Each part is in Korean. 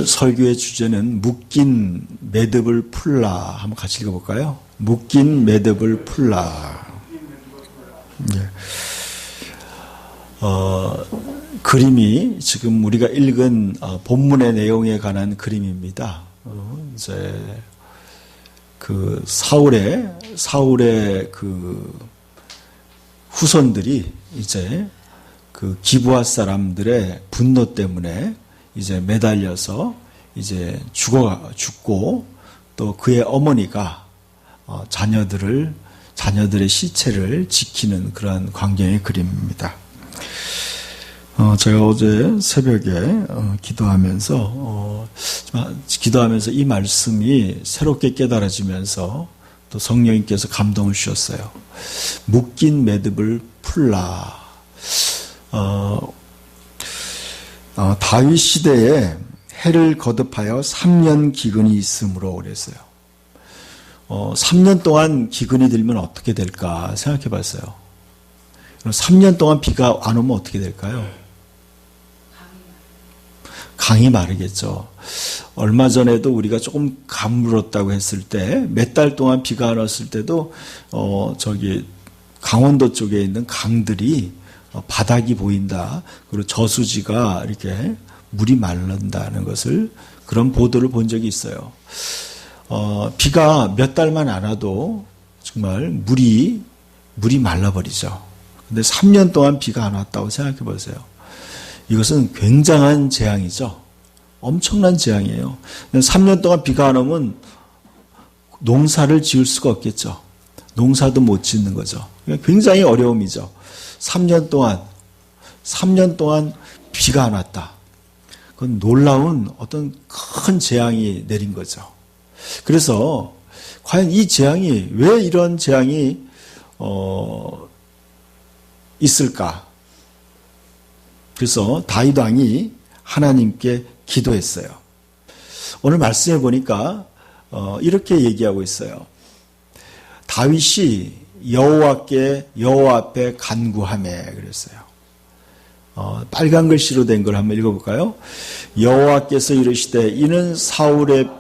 설교의 주제는 묶인 매듭을 풀라. 한번 같이 읽어볼까요? 묶인 매듭을 풀라. 예. 그림이 지금 우리가 읽은 본문의 내용에 관한 그림입니다. 이제 그 사울의 그 후손들이 이제 그 기브아 사람들의 분노 때문에 이제 매달려서 이제 죽고 또 그의 어머니가 자녀들의 시체를 지키는 그런 광경의 그림입니다. 제가 어제 새벽에 기도하면서 이 말씀이 새롭게 깨달아지면서 또 성령님께서 감동을 주셨어요. 묶인 매듭을 풀라. 다윗 시대에 해를 거듭하여 3년 기근이 있으므로 그랬어요. 3년 동안 기근이 들면 어떻게 될까 생각해 봤어요. 3년 동안 비가 안 오면 어떻게 될까요? 강이 마르겠죠. 얼마 전에도 우리가 조금 가물었다고 했을 때, 몇 달 동안 비가 안 왔을 때도, 강원도 쪽에 있는 강들이 바닥이 보인다. 그리고 저수지가 이렇게 물이 마른다는 것을, 그런 보도를 본 적이 있어요. 비가 몇 달만 안 와도 정말 물이 말라버리죠. 근데 3년 동안 비가 안 왔다고 생각해 보세요. 이것은 굉장한 재앙이죠. 엄청난 재앙이에요. 3년 동안 비가 안 오면 농사를 지을 수가 없겠죠. 농사도 못 짓는 거죠. 굉장히 어려움이죠. 3년 동안 비가 안 왔다. 그건 놀라운 어떤 큰 재앙이 내린 거죠. 그래서 과연 이 재앙이, 왜 이런 재앙이 있을까? 그래서 다윗 왕이 하나님께 기도했어요. 오늘 말씀해 보니까 이렇게 얘기하고 있어요. 다윗이 여호와 앞에 간구하매 그랬어요. 빨간 글씨로 된 걸 한번 읽어볼까요? 여호와께서 이르시되 이는 사울의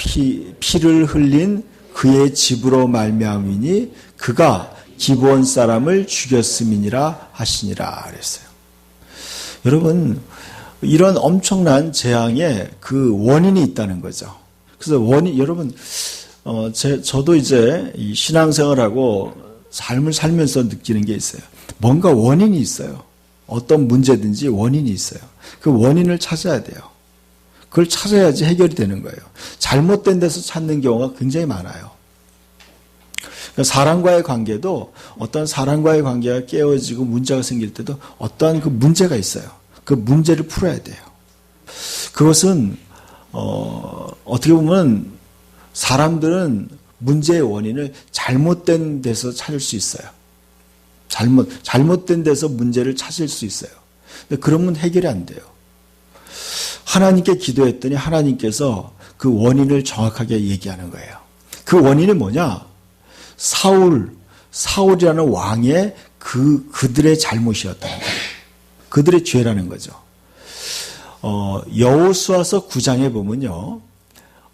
피를 흘린 그의 집으로 말미암으니 그가 기브온 사람을 죽였음이니라 하시니라 그랬어요. 여러분, 이런 엄청난 재앙에 그 원인이 있다는 거죠. 그래서 여러분, 저도 이제 이 신앙생활하고 삶을 살면서 느끼는 게 있어요. 뭔가 원인이 있어요. 어떤 문제든지 원인이 있어요. 그 원인을 찾아야 돼요. 그걸 찾아야지 해결이 되는 거예요. 잘못된 데서 찾는 경우가 굉장히 많아요. 사람과의 관계도 어떤 사람과의 관계가 깨어지고 문제가 생길 때도 어떠한 그 문제가 있어요. 그 문제를 풀어야 돼요. 그것은 어떻게 보면 사람들은 문제의 원인을 잘못된 데서 찾을 수 있어요. 잘못된 데서 문제를 찾을 수 있어요. 근데 그러면 해결이 안 돼요. 하나님께 기도했더니 하나님께서 그 원인을 정확하게 얘기하는 거예요. 그 원인이 뭐냐? 사울이라는 왕의 그들의 잘못이었다는 거예요. 그들의 죄라는 거죠. 여호수아서 9장에 보면요.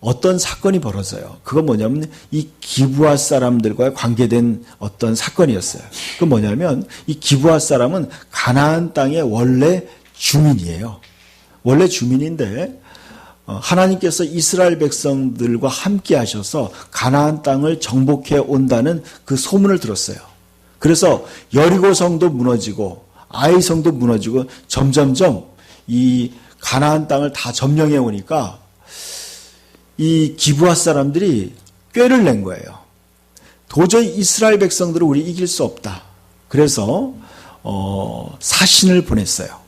어떤 사건이 벌어져요. 그건 뭐냐면 이 기브아 사람들과 관계된 어떤 사건이었어요. 그건 뭐냐면 이 기브아 사람은 가나안 땅의 원래 주민이에요. 원래 주민인데 하나님께서 이스라엘 백성들과 함께 하셔서 가나안 땅을 정복해 온다는 그 소문을 들었어요. 그래서 여리고 성도 무너지고 아이 성도 무너지고 점점점 이 가나안 땅을 다 점령해 오니까 이 기브아 사람들이 꾀를 낸 거예요. 도저히 이스라엘 백성들을 우리 이길 수 없다. 그래서 사신을 보냈어요.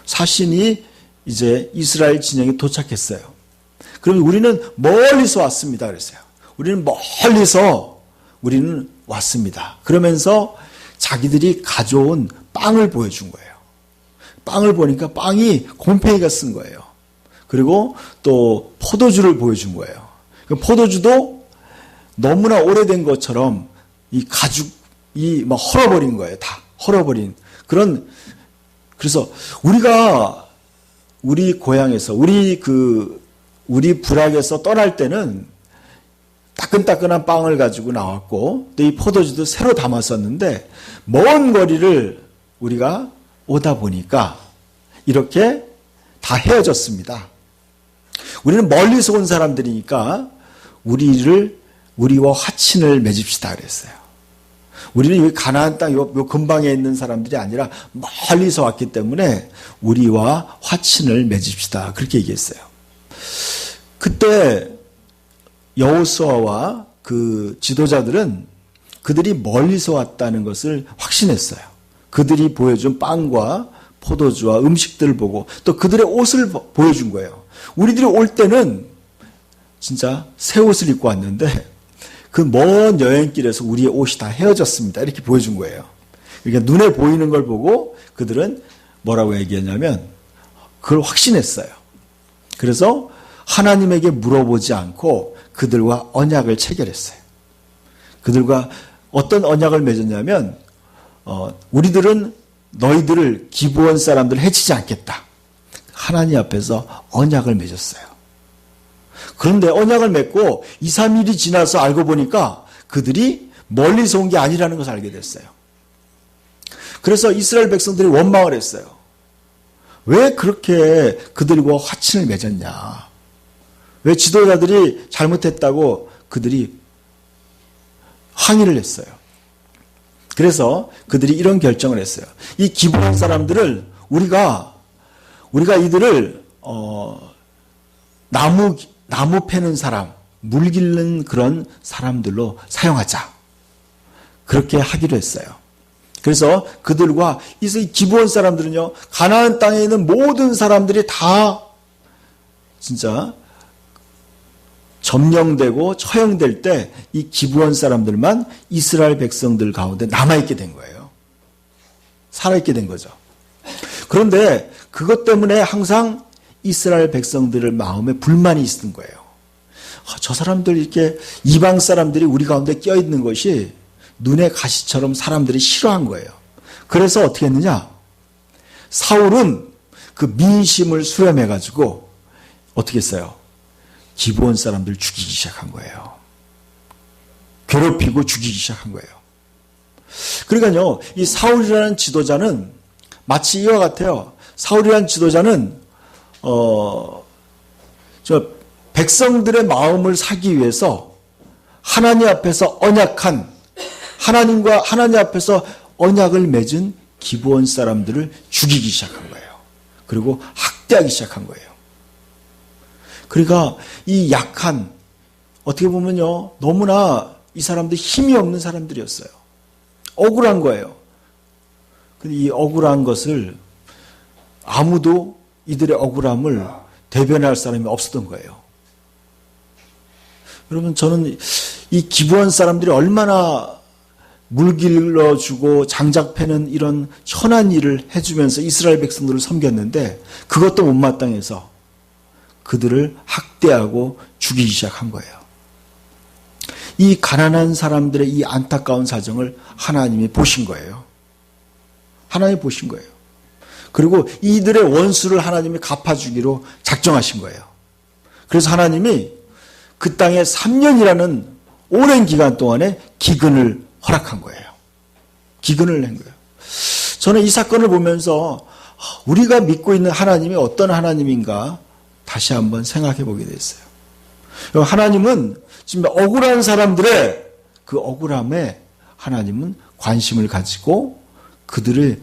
사신이 이제 이스라엘 진영에 도착했어요. 그러면 우리는 멀리서 왔습니다. 그랬어요. 우리는 왔습니다. 그러면서 자기들이 가져온 빵을 보여준 거예요. 빵을 보니까 빵이 곰팡이가 쓴 거예요. 그리고 또 포도주를 보여준 거예요. 포도주도 너무나 오래된 것처럼 이 가죽이 막 헐어버린 거예요. 다 헐어버린 그런. 그래서 우리 고향에서 우리 그 우리 부락에서 떠날 때는 따끈따끈한 빵을 가지고 나왔고 또 이 포도주도 새로 담았었는데 먼 거리를 우리가 오다 보니까 이렇게 다 헤어졌습니다. 우리는 멀리서 온 사람들이니까 우리와 화친을 맺읍시다 그랬어요. 우리는 여기 가나안 땅 요 근방에 있는 사람들이 아니라 멀리서 왔기 때문에 우리와 화친을 맺읍시다 그렇게 얘기했어요. 그때 여호수아와 그 지도자들은 그들이 멀리서 왔다는 것을 확신했어요. 그들이 보여준 빵과 포도주와 음식들을 보고 또 그들의 옷을 보여준 거예요. 우리들이 올 때는 진짜 새 옷을 입고 왔는데 그 먼 여행길에서 우리의 옷이 다 헤어졌습니다. 이렇게 보여준 거예요. 그러니까 눈에 보이는 걸 보고 그들은 뭐라고 얘기했냐면 그걸 확신했어요. 그래서 하나님에게 물어보지 않고 그들과 언약을 체결했어요. 그들과 어떤 언약을 맺었냐면 우리들은 너희들을 기브온 사람들 해치지 않겠다. 하나님 앞에서 언약을 맺었어요. 그런데 언약을 맺고 2, 3일이 지나서 알고 보니까 그들이 멀리서 온 게 아니라는 것을 알게 됐어요. 그래서 이스라엘 백성들이 원망을 했어요. 왜 그렇게 그들과 화친을 맺었냐. 왜 지도자들이 잘못했다고 그들이 항의를 했어요. 그래서 그들이 이런 결정을 했어요. 이 기브온 사람들을 우리가 이들을 나무 패는 사람, 물 기르는 그런 사람들로 사용하자. 그렇게 하기로 했어요. 그래서 그들과 이 기브온 사람들은요, 가나안 땅에 있는 모든 사람들이 다 진짜 점령되고 처형될 때 이 기브온 사람들만 이스라엘 백성들 가운데 남아있게 된 거예요. 살아있게 된 거죠. 그런데 그것 때문에 항상 이스라엘 백성들의 마음에 불만이 있었던 거예요. 저 사람들 이렇게 이방 사람들이 우리 가운데 껴있는 것이 눈의 가시처럼 사람들이 싫어한 거예요. 그래서 어떻게 했느냐? 사울은 그 민심을 수렴해가지고 어떻게 했어요? 기브온 사람들 죽이기 시작한 거예요. 괴롭히고 죽이기 시작한 거예요. 그러니까요, 이 사울이라는 지도자는 마치 이와 같아요. 사울이라는 지도자는 백성들의 마음을 사기 위해서 하나님 앞에서 하나님 앞에서 언약을 맺은 기브온 사람들을 죽이기 시작한 거예요. 그리고 학대하기 시작한 거예요. 그러니까 이 약한, 어떻게 보면요, 너무나 이 사람들 힘이 없는 사람들이었어요. 억울한 거예요. 근데 이 억울한 것을 아무도 이들의 억울함을 대변할 사람이 없었던 거예요. 여러분, 저는 이 기브온 사람들이 얼마나 물 길러주고 장작 패는 이런 천한 일을 해주면서 이스라엘 백성들을 섬겼는데 그것도 못마땅해서 그들을 학대하고 죽이기 시작한 거예요. 이 가난한 사람들의 이 안타까운 사정을 하나님이 보신 거예요. 하나님이 보신 거예요. 그리고 이들의 원수를 하나님이 갚아주기로 작정하신 거예요. 그래서 하나님이 그 땅에 3년이라는 오랜 기간 동안에 기근을 허락한 거예요. 기근을 낸 거예요. 저는 이 사건을 보면서 우리가 믿고 있는 하나님이 어떤 하나님인가 다시 한번 생각해 보게 됐어요. 하나님은 지금 억울한 사람들의 그 억울함에 하나님은 관심을 가지고 그들의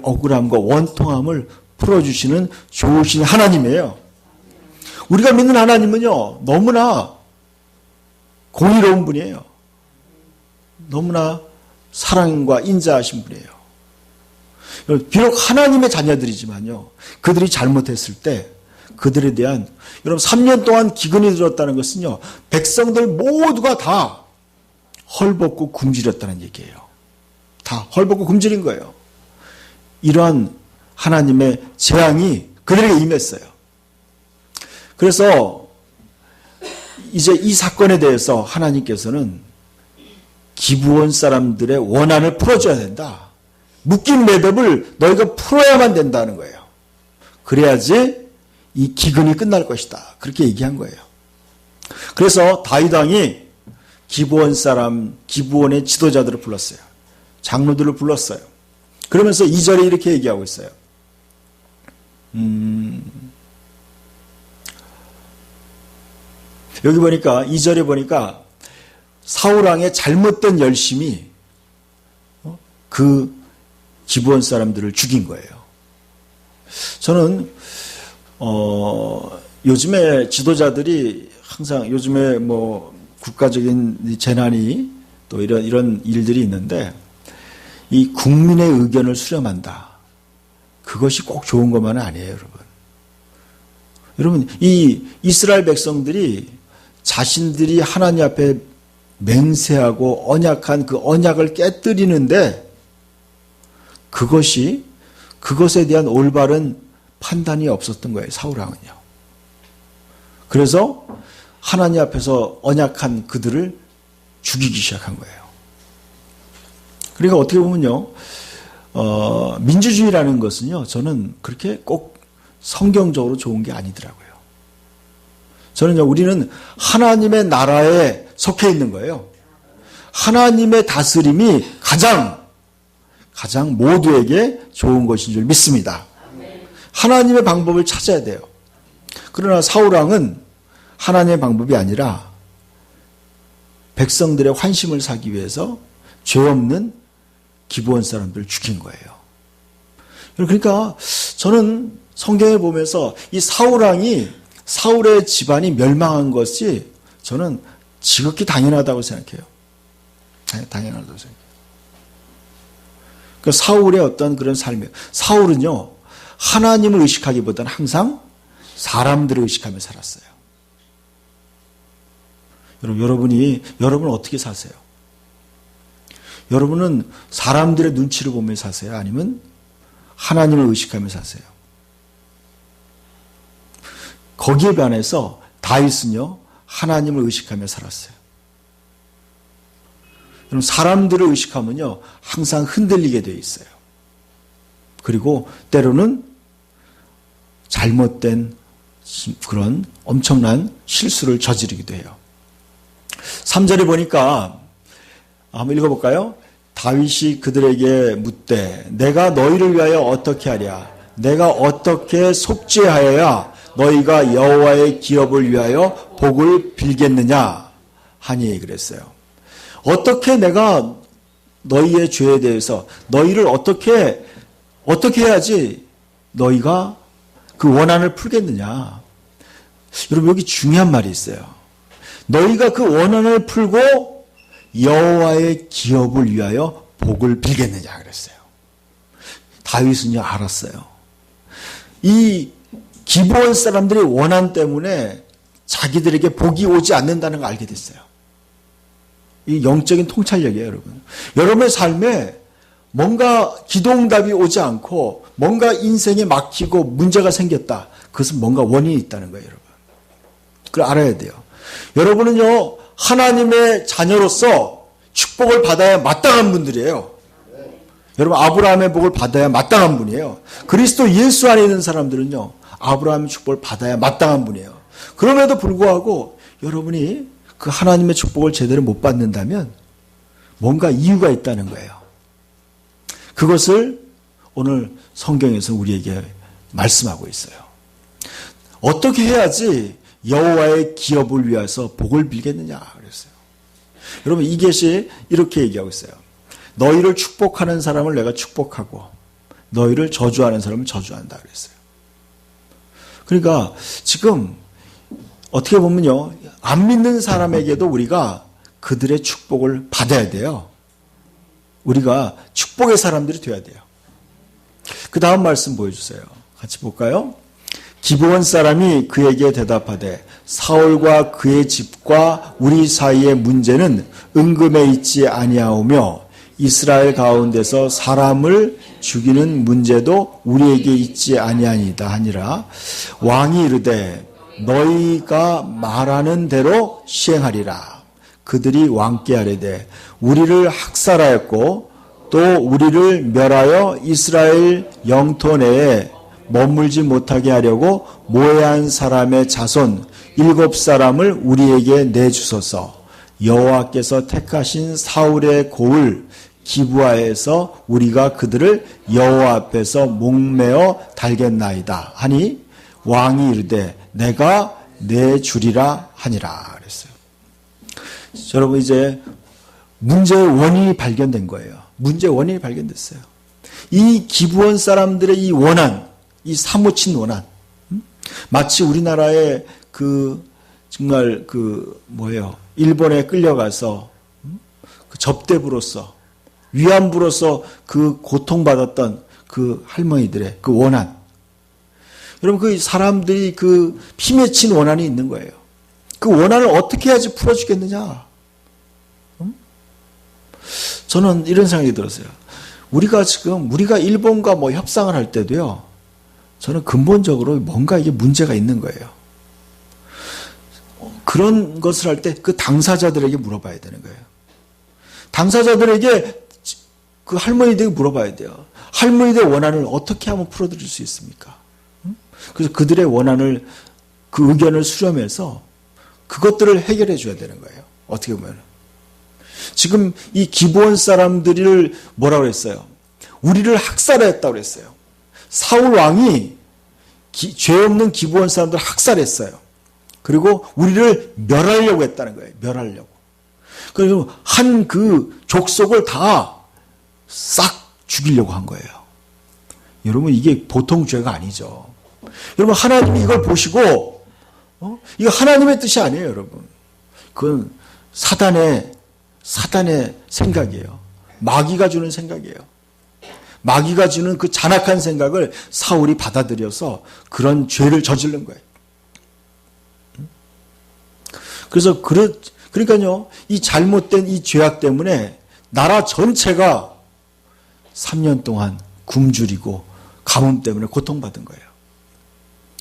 억울함과 원통함을 풀어주시는 좋으신 하나님이에요. 우리가 믿는 하나님은요, 너무나 공의로운 분이에요. 너무나 사랑과 인자하신 분이에요. 비록 하나님의 자녀들이지만요, 그들이 잘못했을 때 그들에 대한, 여러분 3년 동안 기근이 들었다는 것은요, 백성들 모두가 다 헐벗고 굶주렸다는 얘기예요. 다 헐벗고 굶주린 거예요. 이러한 하나님의 재앙이 그들에게 임했어요. 그래서 이제 이 사건에 대해서 하나님께서는 기브온 사람들의 원한을 풀어줘야 된다. 묶인 매듭을 너희가 풀어야만 된다는 거예요. 그래야지 이 기근이 끝날 것이다. 그렇게 얘기한 거예요. 그래서 다윗 왕이 기브온 사람, 기브온의 지도자들을 불렀어요. 장로들을 불렀어요. 그러면서 2절에 이렇게 얘기하고 있어요. 여기 보니까 2절에 보니까 사울 왕의 잘못된 열심이 그 기브온 사람들을 죽인 거예요. 저는 요즘에 지도자들이 항상 요즘에 뭐 국가적인 재난이 또 이런 일들이 있는데 이 국민의 의견을 수렴한다. 그것이 꼭 좋은 것만은 아니에요, 여러분. 여러분, 이 이스라엘 백성들이 자신들이 하나님 앞에 맹세하고 언약한 그 언약을 깨뜨리는데 그것에 대한 올바른 판단이 없었던 거예요, 사울 왕은요. 그래서 하나님 앞에서 언약한 그들을 죽이기 시작한 거예요. 그러니까 어떻게 보면요, 민주주의라는 것은요, 저는 그렇게 꼭 성경적으로 좋은 게 아니더라고요. 저는요, 우리는 하나님의 나라에 속해 있는 거예요. 하나님의 다스림이 가장 모두에게 좋은 것인 줄 믿습니다. 하나님의 방법을 찾아야 돼요. 그러나 사울왕은 하나님의 방법이 아니라 백성들의 환심을 사기 위해서 죄 없는 기브온 사람들을 죽인 거예요. 그러니까 저는 성경에 보면서 이 사울왕이 사울의 집안이 멸망한 것이 저는 지극히 당연하다고 생각해요. 당연하다고 생각해요. 그 사울의 어떤 그런 삶이에요. 사울은요, 하나님을 의식하기보다는 항상 사람들을 의식하며 살았어요. 여러분은 어떻게 사세요? 여러분은 사람들의 눈치를 보며 사세요? 아니면 하나님을 의식하며 사세요? 거기에 반해서 다윗은요, 하나님을 의식하며 살았어요. 여러분, 사람들을 의식하면요, 항상 흔들리게 되어 있어요. 그리고 때로는 잘못된 그런 엄청난 실수를 저지르기도 해요. 3절에 보니까 한번 읽어볼까요? 다윗이 그들에게 묻되 내가 너희를 위하여 어떻게 하랴? 내가 어떻게 속죄하여야 너희가 여호와의 기업을 위하여 복을 빌겠느냐? 하니 그랬어요. 어떻게 내가 너희의 죄에 대해서 너희를 어떻게 해야지 너희가 그 원한을 풀겠느냐? 여러분, 여기 중요한 말이 있어요. 너희가 그 원한을 풀고 여호와의 기업을 위하여 복을 빌겠느냐 그랬어요. 다윗은요, 알았어요. 이 기브온 사람들의 원한 때문에 자기들에게 복이 오지 않는다는 걸 알게 됐어요. 이 영적인 통찰력이에요, 여러분. 여러분의 삶에 뭔가 기도응답이 오지 않고 뭔가 인생에 막히고 문제가 생겼다. 그것은 뭔가 원인이 있다는 거예요, 여러분. 그걸 알아야 돼요. 여러분은요, 하나님의 자녀로서 축복을 받아야 마땅한 분들이에요. 여러분, 아브라함의 복을 받아야 마땅한 분이에요. 그리스도 예수 안에 있는 사람들은요, 아브라함의 축복을 받아야 마땅한 분이에요. 그럼에도 불구하고 여러분이 그 하나님의 축복을 제대로 못 받는다면 뭔가 이유가 있다는 거예요. 그것을 오늘 성경에서 우리에게 말씀하고 있어요. 어떻게 해야지 여호와의 기업을 위해서 복을 빌겠느냐 그랬어요. 여러분, 이것이 이렇게 얘기하고 있어요. 너희를 축복하는 사람을 내가 축복하고 너희를 저주하는 사람을 저주한다 그랬어요. 그러니까 지금 어떻게 보면요, 안 믿는 사람에게도 우리가 그들의 축복을 받아야 돼요. 우리가 축복의 사람들이 돼야 돼요. 그 다음 말씀 보여주세요. 같이 볼까요? 기브온 사람이 그에게 대답하되 사울과 그의 집과 우리 사이의 문제는 은금에 있지 아니하오며 이스라엘 가운데서 사람을 죽이는 문제도 우리에게 있지 아니하니이다 하니라. 왕이 이르되 너희가 말하는 대로 시행하리라. 그들이 왕께 아뢰되 우리를 학살하였고 또 우리를 멸하여 이스라엘 영토 내에 머물지 못하게 하려고 모해한 사람의 자손 7사람을 우리에게 내주소서. 여호와께서 택하신 사울의 고을 기브아에서 우리가 그들을 여호와 앞에서 목매어 달겠나이다 하니 왕이 이르되 내가 내주리라 하니라 그랬어요. 여러분 이제 문제의 원인이 발견된 거예요. 문제의 원인이 발견됐어요. 이 기브온 사람들의 이 원한, 이 사무친 원한, 마치 우리나라의 정말 일본에 끌려가서 그 접대부로서 위안부로서 그 고통받았던 그 할머니들의 그 원한. 여러분 그 사람들이 그 피맺힌 원한이 있는 거예요. 그 원한을 어떻게 해야지 풀어주겠느냐. 저는 이런 생각이 들었어요. 우리가 일본과 협상을 할 때도요. 저는 근본적으로 뭔가 이게 문제가 있는 거예요. 그런 것을 할 때 그 당사자들에게 물어봐야 되는 거예요. 당사자들에게 그 할머니들에게 물어봐야 돼요. 할머니들의 원한을 어떻게 하면 풀어드릴 수 있습니까? 그래서 그들의 원한을 그 의견을 수렴해서 그것들을 해결해 줘야 되는 거예요. 어떻게 보면 지금 이 기브온 사람들을 뭐라고 그랬어요? 우리를 학살했다고 그랬어요. 사울 왕이 죄 없는 기브온 사람들을 학살했어요. 그리고 우리를 멸하려고 했다는 거예요. 멸하려고. 그리고 한 그 족속을 다 싹 죽이려고 한 거예요. 여러분 이게 보통 죄가 아니죠. 여러분 하나님이 이걸 보시고 이거 하나님의 뜻이 아니에요. 여러분. 그건 사단의 생각이에요. 마귀가 주는 생각이에요. 마귀가 주는 그 잔악한 생각을 사울이 받아들여서 그런 죄를 저지른 거예요. 그래서 그러니까요, 이 잘못된 이 죄악 때문에 나라 전체가 3년 동안 굶주리고 가뭄 때문에 고통받은 거예요.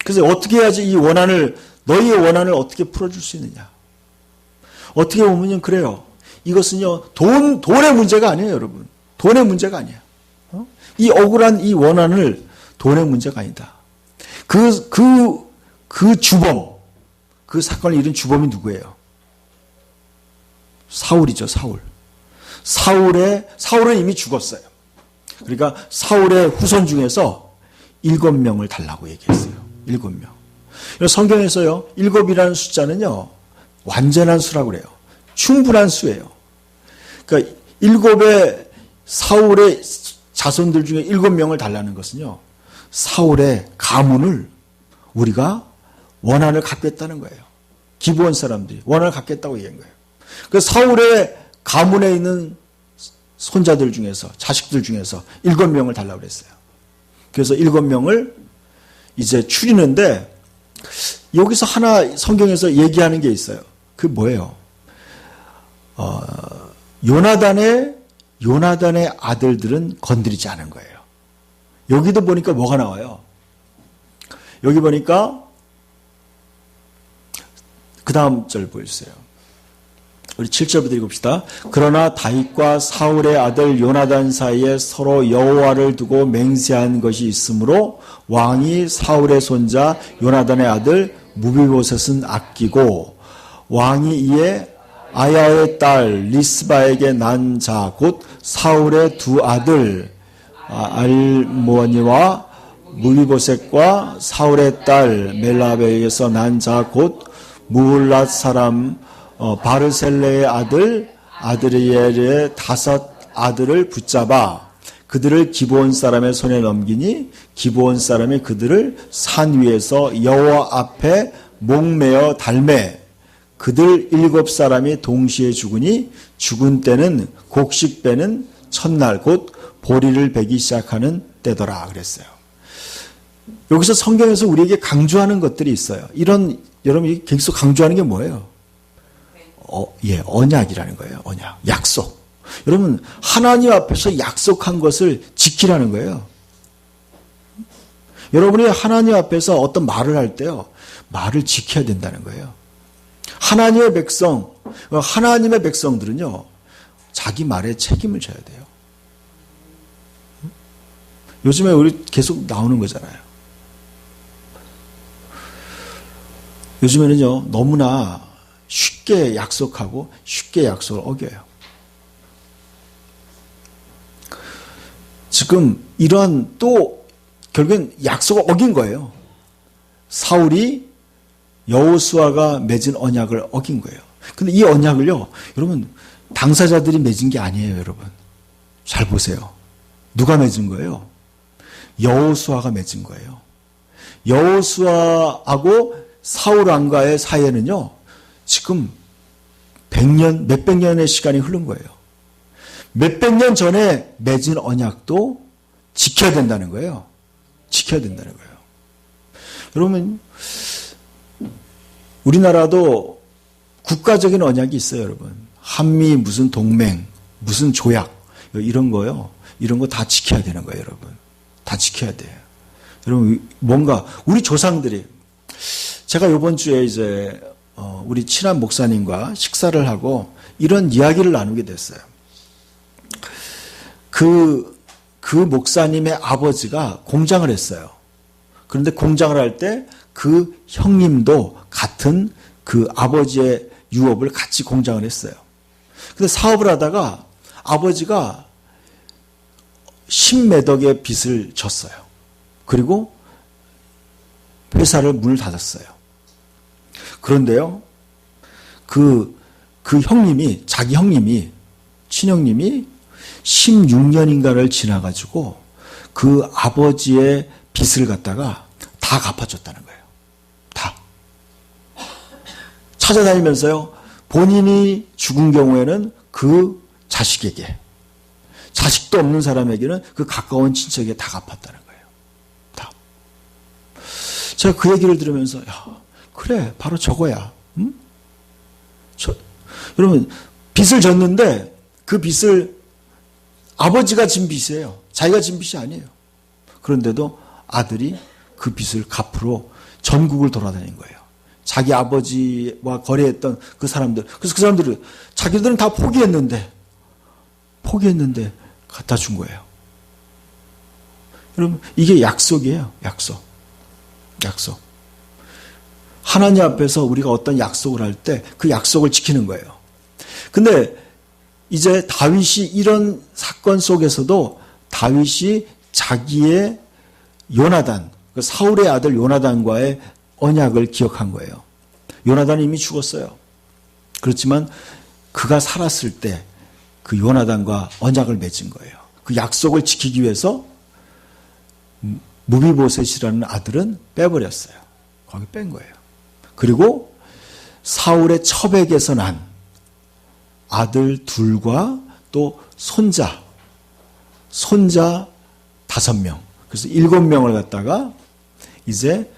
그래서 어떻게 해야지 너희의 원한을 어떻게 풀어줄 수 있느냐. 어떻게 보면 그래요. 이것은요, 돈의 문제가 아니에요, 여러분. 돈의 문제가 아니에요. 이 억울한 이 원한을 돈의 문제가 아니다. 그 주범, 그 사건을 이룬 주범이 누구예요? 사울이죠, 사울. 사울은 이미 죽었어요. 그러니까 사울의 후손 중에서 7명을 달라고 얘기했어요. 7명. 성경에서요, 7이라는 숫자는요, 완전한 수라고 그래요. 충분한 수예요. 그러니까 7의 사울의 자손들 중에 7명을 달라는 것은요, 사울의 가문을 우리가 원한을 갖겠다는 거예요. 기브온 사람들이 원한을 갖겠다고 얘기한 거예요. 그 사울의 가문에 있는 손자들 중에서, 자식들 중에서 7명을 달라고 그랬어요. 그래서 7명을 이제 추리는데, 여기서 하나 성경에서 얘기하는 게 있어요. 그게 뭐예요? 요나단의 아들들은 건드리지 않은 거예요. 여기도 보니까 뭐가 나와요? 여기 보니까 그 다음 절 보여주세요. 우리 7절부터 읽읍시다. 그러나 다윗과 사울의 아들 요나단 사이에 서로 여호와를 두고 맹세한 것이 있으므로 왕이 사울의 손자 요나단의 아들 무비보셋은 아끼고 왕이 이에 아야의 딸 리스바에게 난 자 곧 사울의 두 아들 알모니와 무비보셋과 사울의 딸 멜라베에게서 난 자 곧 무훌랏 사람 바르셀레의 아들 아드리엘의 5 아들을 붙잡아 그들을 기브온 사람의 손에 넘기니 기브온 사람이 그들을 산 위에서 여호와 앞에 목매어 달매 그들 7사람이 동시에 죽으니 죽은 때는 곡식 빼는 첫날 곧 보리를 베기 시작하는 때더라 그랬어요. 여기서 성경에서 우리에게 강조하는 것들이 있어요. 여러분이 계속 강조하는 게 뭐예요? 언약이라는 거예요. 언약, 약속. 여러분 하나님 앞에서 약속한 것을 지키라는 거예요. 여러분이 하나님 앞에서 어떤 말을 할 때요, 말을 지켜야 된다는 거예요. 하나님의 백성들은요, 자기 말에 책임을 져야 돼요. 요즘에 우리 계속 나오는 거잖아요. 요즘에는요, 너무나 쉽게 약속하고 쉽게 약속을 어겨요. 지금 이러한 또 결국엔 약속을 어긴 거예요. 사울이 여호수아가 맺은 언약을 어긴 거예요. 근데 이 언약을요, 여러분, 당사자들이 맺은 게 아니에요, 여러분. 잘 보세요. 누가 맺은 거예요? 여호수아가 맺은 거예요. 여호수아하고 사울 왕과의 사이에는요, 지금 몇백 년의 시간이 흐른 거예요. 몇백 년 전에 맺은 언약도 지켜야 된다는 거예요. 지켜야 된다는 거예요. 여러분, 우리나라도 국가적인 언약이 있어요, 여러분. 한미 무슨 동맹, 무슨 조약, 이런 거요. 이런 거 다 지켜야 되는 거예요, 여러분. 다 지켜야 돼요. 여러분, 뭔가, 우리 조상들이, 제가 이번 주에 이제, 우리 친한 목사님과 식사를 하고 이런 이야기를 나누게 됐어요. 그 목사님의 아버지가 공장을 했어요. 그런데 공장을 할 때 그 형님도 같은 그 아버지의 유업을 같이 공장을 했어요. 근데 사업을 하다가 아버지가 10몇 억의 빚을 졌어요. 그리고 회사를 문을 닫았어요. 그런데요, 그 형님이, 자기 형님이, 친형님이 16년인가를 지나가지고 그 아버지의 빚을 갖다가 다 갚아줬다는 거예요. 다. 찾아다니면서요, 본인이 죽은 경우에는 그 자식에게, 자식도 없는 사람에게는 그 가까운 친척에게 다 갚았다는 거예요. 다. 제가 그 얘기를 들으면서, 야, 그래, 바로 저거야. 응? 여러분, 빚을 졌는데 그 빚을 아버지가 진 빚이에요. 자기가 진 빚이 아니에요. 그런데도 아들이 그 빚을 갚으러 전국을 돌아다닌 거예요. 자기 아버지와 거래했던 그 사람들. 그래서 그 사람들은 자기들은 다 포기했는데 갖다 준 거예요. 여러분, 이게 약속이에요. 약속. 하나님 앞에서 우리가 어떤 약속을 할 때 그 약속을 지키는 거예요. 근데 이제 다윗이 이런 사건 속에서도 다윗이 자기의 요나단, 그 사울의 아들 요나단과의 언약을 기억한 거예요. 요나단이 이미 죽었어요. 그렇지만 그가 살았을 때 그 요나단과 언약을 맺은 거예요. 그 약속을 지키기 위해서 무비보셋이라는 아들은 빼버렸어요. 거기 뺀 거예요. 그리고 사울의 첩에게서 난 아들 둘과 또 손자 5명. 그래서 7명을 갖다가 이제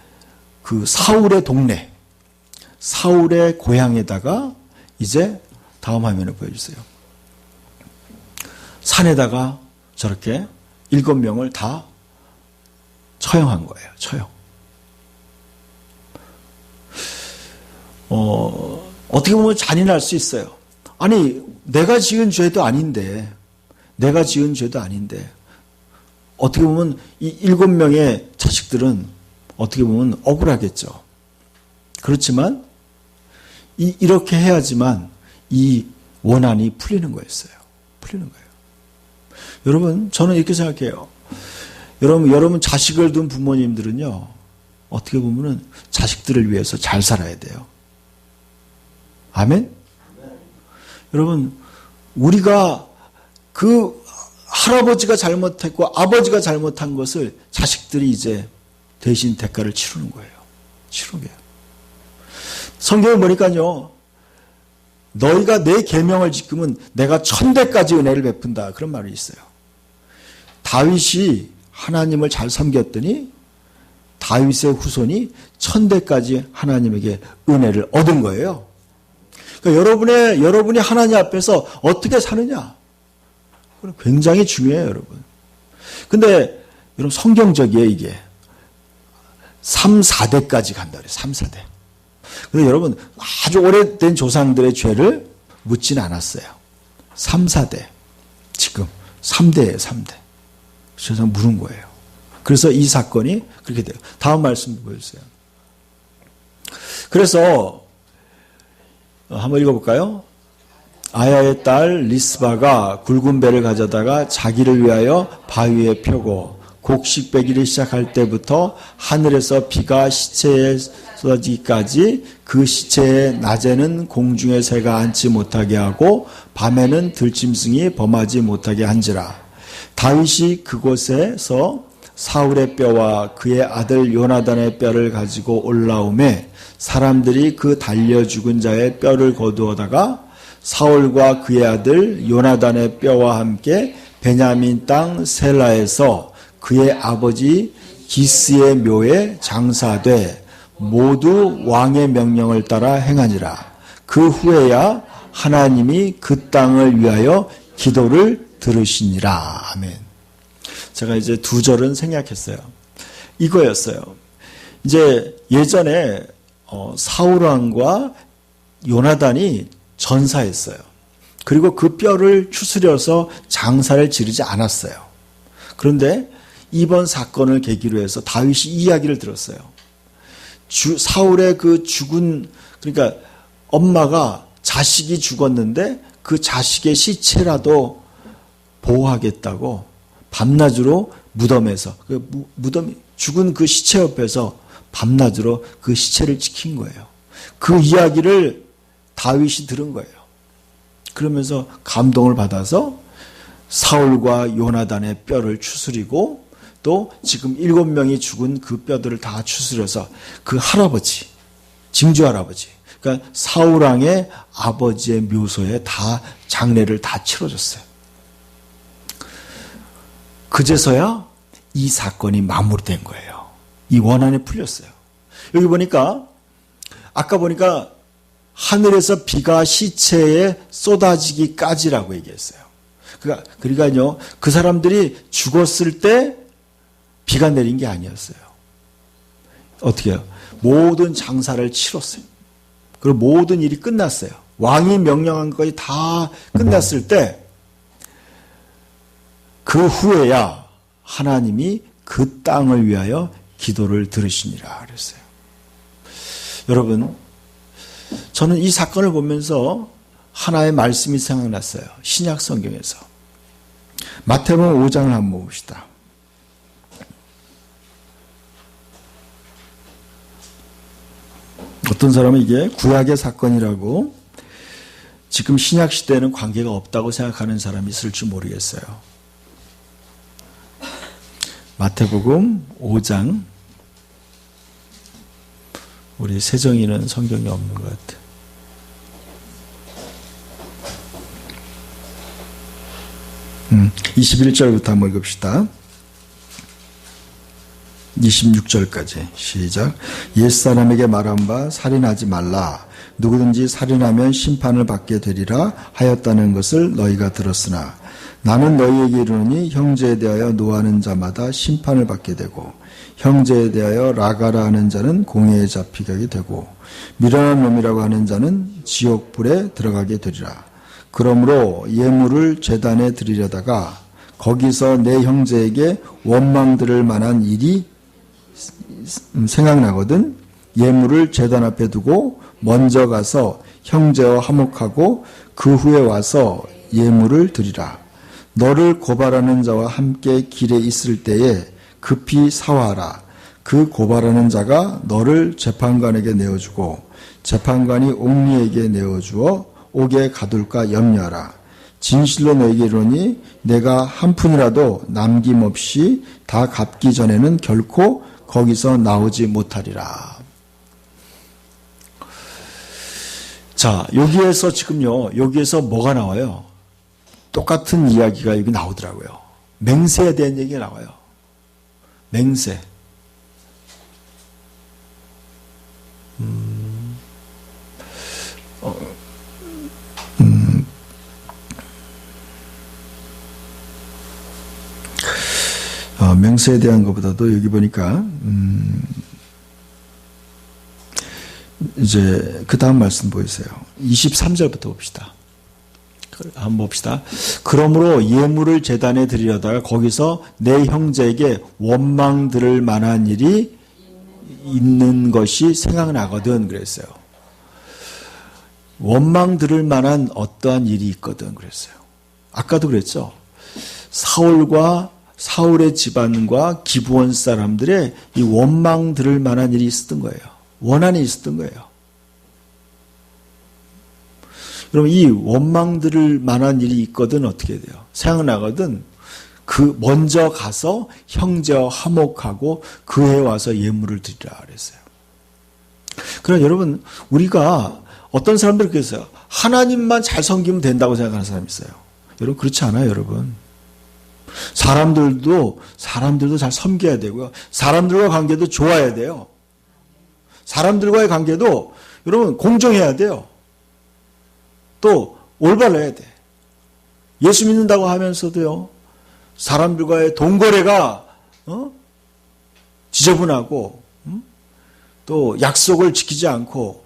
그 사울의 동네, 사울의 고향에다가 이제 다음 화면을 보여주세요. 산에다가 저렇게 7명을 다 처형한 거예요. 처형. 어떻게 보면 잔인할 수 있어요. 아니, 내가 지은 죄도 아닌데 어떻게 보면 이 7명의 자식들은 어떻게 보면 억울하겠죠. 그렇지만 이렇게 해야지만 이 원한이 풀리는 거였어요. 풀리는 거예요. 여러분, 저는 이렇게 생각해요. 여러분 자식을 둔 부모님들은요, 어떻게 보면은 자식들을 위해서 잘 살아야 돼요. 아멘? 여러분, 우리가 그 할아버지가 잘못했고 아버지가 잘못한 것을 자식들이 이제 대신 대가를 치르는 거예요. 치르는 거예요. 성경을 보니까요, 너희가 내 계명을 지키면 내가 1000대까지 은혜를 베푼다. 그런 말이 있어요. 다윗이 하나님을 잘 섬겼더니 다윗의 후손이 1000대까지 하나님에게 은혜를 얻은 거예요. 그러니까 여러분이 하나님 앞에서 어떻게 사느냐, 굉장히 중요해요, 여러분. 근데 여러분, 성경적이에요, 이게. 3, 4대까지 간다 그래요. 3, 4대. 근데 여러분, 아주 오래된 조상들의 죄를 묻지는 않았어요. 3, 4대. 지금 3대예요, 3대. 그래서 물은 거예요. 그래서 이 사건이 그렇게 돼요. 다음 말씀 보여주세요. 그래서 한번 읽어볼까요? 아야의 딸 리스바가 굵은 배를 가져다가 자기를 위하여 바위에 펴고 곡식배기를 시작할 때부터 하늘에서 비가 시체에 쏟아지기까지 그 시체에 낮에는 공중의 새가 앉지 못하게 하고 밤에는 들짐승이 범하지 못하게 한지라. 다윗이 그곳에서 사울의 뼈와 그의 아들 요나단의 뼈를 가지고 올라오매 사람들이 그 달려 죽은 자의 뼈를 거두어다가 사울과 그의 아들 요나단의 뼈와 함께 베냐민 땅 셀라에서 그의 아버지 기스의 묘에 장사돼 모두 왕의 명령을 따라 행하니라. 그 후에야 하나님이 그 땅을 위하여 기도를 들으시니라. 아멘. 제가 이제 두 절은 생략했어요. 이거였어요. 이제 예전에 사울왕과 요나단이 전사했어요. 그리고 그 뼈를 추스려서 장사를 지르지 않았어요. 그런데 이번 사건을 계기로 해서 다윗이 이 이야기를 들었어요. 사울의 그 죽은, 그러니까 엄마가 자식이 죽었는데 그 자식의 시체라도 보호하겠다고 밤낮으로 무덤에서, 죽은 그 시체 옆에서 밤낮으로 그 시체를 지킨 거예요. 그 이야기를 다윗이 들은 거예요. 그러면서 감동을 받아서 사울과 요나단의 뼈를 추스리고 또 지금 7명이 죽은 그 뼈들을 다 추스려서 그 할아버지, 징조 할아버지, 그러니까 사울왕의 아버지의 묘소에 다 장례를 다 치러줬어요. 그제서야 이 사건이 마무리된 거예요. 이 원한이 풀렸어요. 여기 보니까 아까 보니까 하늘에서 비가 시체에 쏟아지기까지라고 얘기했어요. 그러니까요, 그 사람들이 죽었을 때 비가 내린 게 아니었어요. 어떻게 해요? 모든 장사를 치렀어요. 그리고 모든 일이 끝났어요. 왕이 명령한 것이 다 끝났을 때 그 후에야 하나님이 그 땅을 위하여 기도를 들으시니라 그랬어요. 여러분, 저는 이 사건을 보면서 하나의 말씀이 생각났어요. 신약 성경에서. 마태복음 5장을 한번 봅시다. 어떤 사람은 이게 구약의 사건이라고 지금 신약 시대에는 관계가 없다고 생각하는 사람이 있을지 모르겠어요. 마태복음 5장. 우리 세정이는 성경이 없는 것 같아. 음, 21절부터 한번 읽읍시다. 26절까지 시작. 옛사람에게 말한 바 살인하지 말라. 누구든지 살인하면 심판을 받게 되리라 하였다는 것을 너희가 들었으나 나는 너희에게 이르노니 형제에 대하여 노하는 자마다 심판을 받게 되고 형제에 대하여 라가라 하는 자는 공회에 잡히게 되고 미련한 놈이라고 하는 자는 지옥불에 들어가게 되리라. 그러므로 예물을 제단에 드리려다가 거기서 내 형제에게 원망 들을 만한 일이 생각나거든 예물을 제단 앞에 두고 먼저 가서 형제와 화목하고 그 후에 와서 예물을 드리라. 너를 고발하는 자와 함께 길에 있을 때에 급히 사화하라. 그 고발하는 자가 너를 재판관에게 내어주고 재판관이 옥리에게 내어주어 옥에 가둘까 염려하라. 진실로 너에게 이르노니 내가 한 푼이라도 남김없이 다 갚기 전에는 결코 거기서 나오지 못하리라. 자, 여기에서 지금요, 여기에서 뭐가 나와요? 똑같은 이야기가 여기 나오더라고요. 맹세에 대한 얘기가 나와요. 맹세. 맹세에 대한 것보다도 여기 보니까 이제 그 다음 말씀 보이세요. 23절부터 봅시다. 한번 봅시다. 그러므로 예물을 제단에 드리려다가 거기서 내 형제에게 원망 들을 만한 일이 있는 것이 생각나거든 그랬어요. 원망 들을 만한 어떠한 일이 있거든 그랬어요. 아까도 그랬죠. 사울의 집안과 기브온 사람들의 이 원망 들을 만한 일이 있었던 거예요. 원한이 있었던 거예요. 그럼 이 원망 들을 만한 일이 있거든 어떻게 돼요? 생각나거든 먼저 가서 형제와 화목하고 그에 와서 예물을 드리라 그랬어요. 그럼 여러분 우리가 어떤 사람들이 그랬어요. 하나님만 잘 섬기면 된다고 생각하는 사람이 있어요. 여러분 그렇지 않아요, 여러분. 사람들도 잘 섬겨야 되고요. 사람들과 관계도 좋아야 돼요. 사람들과의 관계도 여러분 공정해야 돼요. 또 올바라야 돼. 예수 믿는다고 하면서도요. 사람들과의 돈거래가 지저분하고 또 약속을 지키지 않고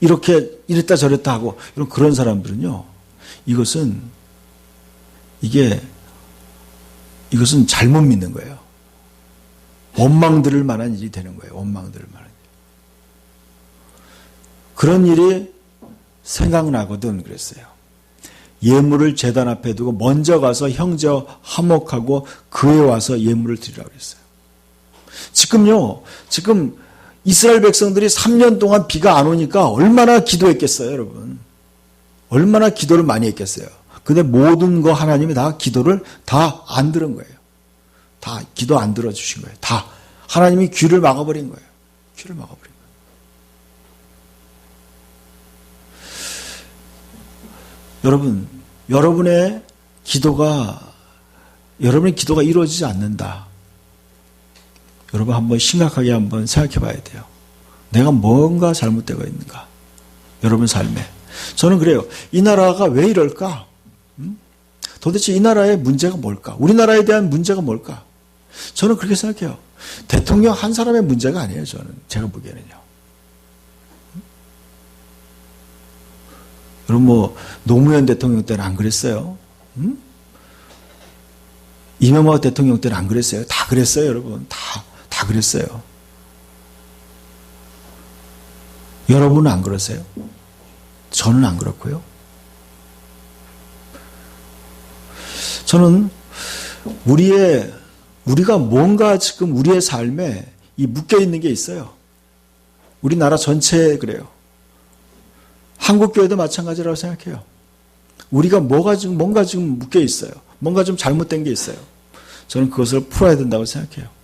이렇게 이랬다 저랬다 하고 이런 그런 사람들은요. 이것은 잘못 믿는 거예요. 원망 들을 만한 일이 되는 거예요. 원망 들을 만한 일. 그런 일이 생각나거든 그랬어요. 예물을 제단 앞에 두고 먼저 가서 형제와 화목하고 그에 와서 예물을 드리라고 했어요. 지금 이스라엘 백성들이 3년 동안 비가 안 오니까 얼마나 기도했겠어요, 여러분. 얼마나 기도를 많이 했겠어요. 근데 모든 거 하나님이 다 기도를 다 안 들은 거예요. 다 기도 안 들어주신 거예요. 다. 하나님이 귀를 막아버린 거예요. 귀를 막아버린 거예요. 여러분, 여러분의 기도가 이루어지지 않는다. 여러분 한번 심각하게 한번 생각해 봐야 돼요. 내가 뭔가 잘못되고 있는가? 여러분 삶에. 저는 그래요. 이 나라가 왜 이럴까? 도대체 이 나라의 문제가 뭘까? 우리나라에 대한 문제가 뭘까? 저는 그렇게 생각해요. 대통령 한 사람의 문제가 아니에요. 제가 보기에는요. 여러분 노무현 대통령 때는 안 그랬어요? 이명박 대통령 때는 안 그랬어요? 다 그랬어요, 여러분. 다 그랬어요. 여러분은 안 그러세요? 저는 안 그렇고요. 저는 우리가 뭔가 지금 우리의 삶에 이 묶여 있는 게 있어요. 우리나라 전체에 그래요. 한국교회도 마찬가지라고 생각해요. 우리가 뭔가 지금 묶여 있어요. 뭔가 좀 잘못된 게 있어요. 저는 그것을 풀어야 된다고 생각해요.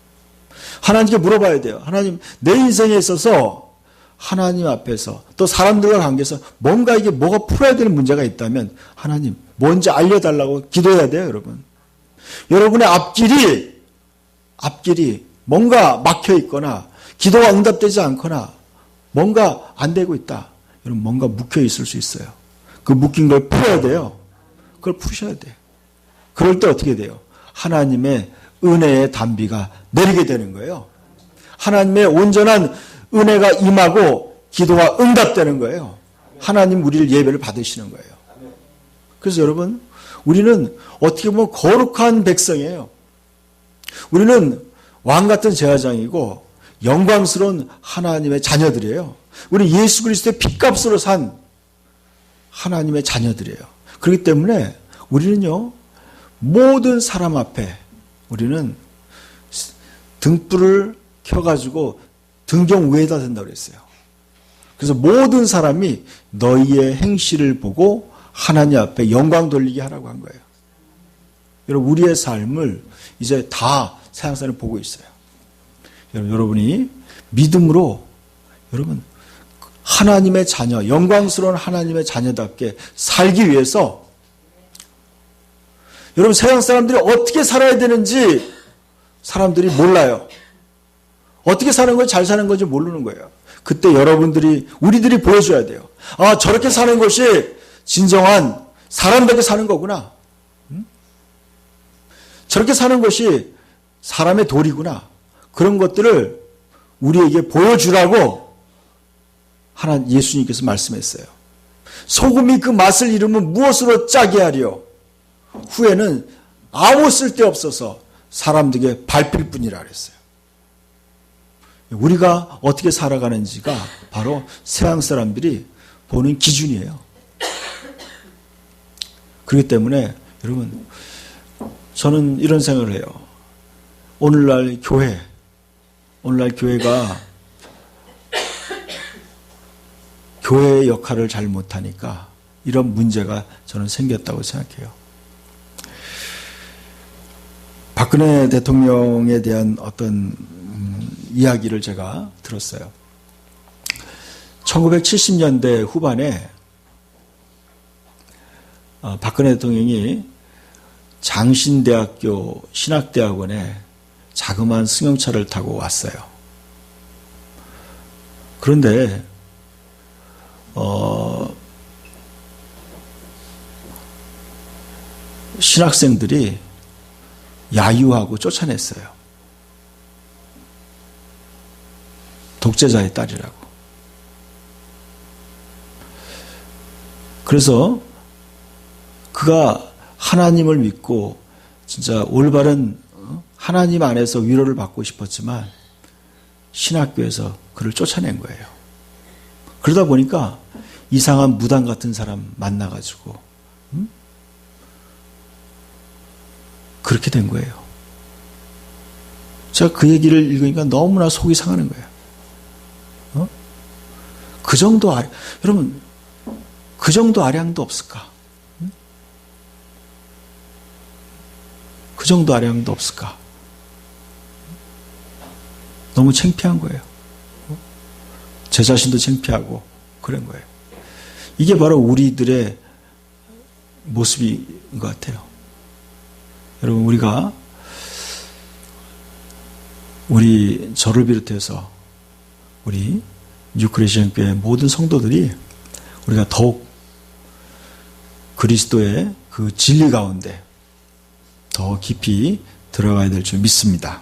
하나님께 물어봐야 돼요. 하나님, 내 인생에 있어서 하나님 앞에서 또 사람들과 관계에서 뭐가 풀어야 되는 문제가 있다면 하나님, 뭔지 알려달라고 기도해야 돼요, 여러분. 여러분의 앞길이 뭔가 막혀 있거나 기도가 응답되지 않거나 뭔가 안 되고 있다. 여러분 뭔가 묶여 있을 수 있어요. 그 묶인 걸 풀어야 돼요. 그걸 푸셔야 돼요. 그럴 때 어떻게 돼요? 하나님의 은혜의 단비가 내리게 되는 거예요. 하나님의 온전한 은혜가 임하고 기도가 응답되는 거예요. 하나님 우리를 예배를 받으시는 거예요. 그래서 여러분 우리는 어떻게 보면 거룩한 백성이에요. 우리는 왕 같은 제사장이고 영광스러운 하나님의 자녀들이에요. 우리 예수 그리스도의 핏값으로 산 하나님의 자녀들이에요. 그렇기 때문에 우리는요, 모든 사람 앞에 우리는 등불을 켜가지고 등경 위에다 댄다고 그랬어요. 그래서 모든 사람이 너희의 행실을 보고 하나님 앞에 영광 돌리게 하라고 한 거예요. 여러분, 우리의 삶을 이제 다 세상사람이 보고 있어요. 여러분이 믿음으로 여러분 하나님의 자녀, 영광스러운 하나님의 자녀답게 살기 위해서 여러분 세상 사람들이 어떻게 살아야 되는지 사람들이 몰라요. 어떻게 사는 건지 잘 사는 건지 모르는 거예요. 그때 우리들이 보여줘야 돼요. 아, 저렇게 사는 것이 진정한 사람답게 사는 거구나. 저렇게 사는 것이 사람의 도리구나. 그런 것들을 우리에게 보여주라고 예수님께서 말씀했어요. 소금이 그 맛을 잃으면 무엇으로 짜게 하리요? 후에는 아무 쓸데없어서 사람들에게 밟힐 뿐이라 그랬어요. 우리가 어떻게 살아가는지가 바로 세상 사람들이 보는 기준이에요. 그렇기 때문에 여러분, 저는 이런 생각을 해요. 오늘날 교회가 교회의 역할을 잘 못하니까 이런 문제가 저는 생겼다고 생각해요. 박근혜 대통령에 대한 어떤 이야기를 제가 들었어요. 1970년대 후반에 박근혜 대통령이 장신대학교 신학대학원에 자그마한 승용차를 타고 왔어요. 그런데 신학생들이 야유하고 쫓아냈어요. 독재자의 딸이라고. 그래서 그가 하나님을 믿고 진짜 올바른 하나님 안에서 위로를 받고 싶었지만 신학교에서 그를 쫓아낸 거예요. 그러다 보니까 이상한 무당 같은 사람 만나가지고 그렇게 된 거예요. 제가 그 얘기를 읽으니까 너무나 속이 상하는 거예요. 그 정도 여러분, 그 정도 아량도 없을까? 그 정도 아량도 없을까? 너무 창피한 거예요. 제 자신도 창피하고 그런 거예요. 이게 바로 우리들의 모습인 것 같아요. 여러분, 저를 비롯해서 우리 뉴크리스천 교회 모든 성도들이 우리가 더욱 그리스도의 그 진리 가운데 더 깊이 들어가야 될 줄 믿습니다.